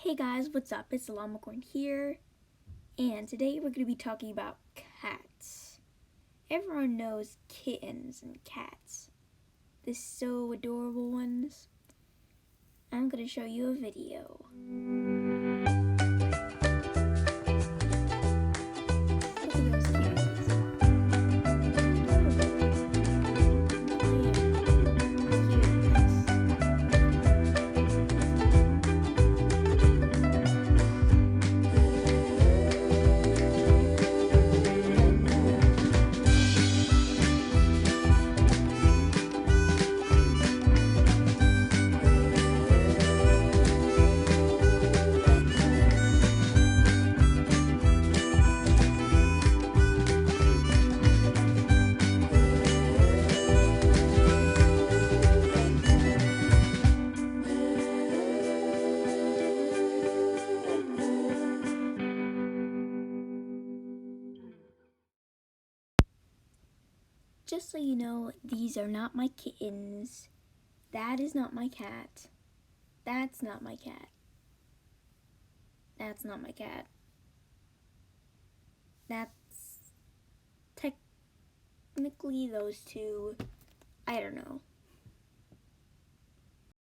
Hey guys, what's up? It's Llamacorn here, and today we're going to be talking about cats. Everyone knows kittens and cats, the so adorable ones. I'm going to show you a video. Look at those kittens. Just so you know, these are not my kittens. That is not my cat. That's not my cat. That's not my cat. That's technically those two. I don't know.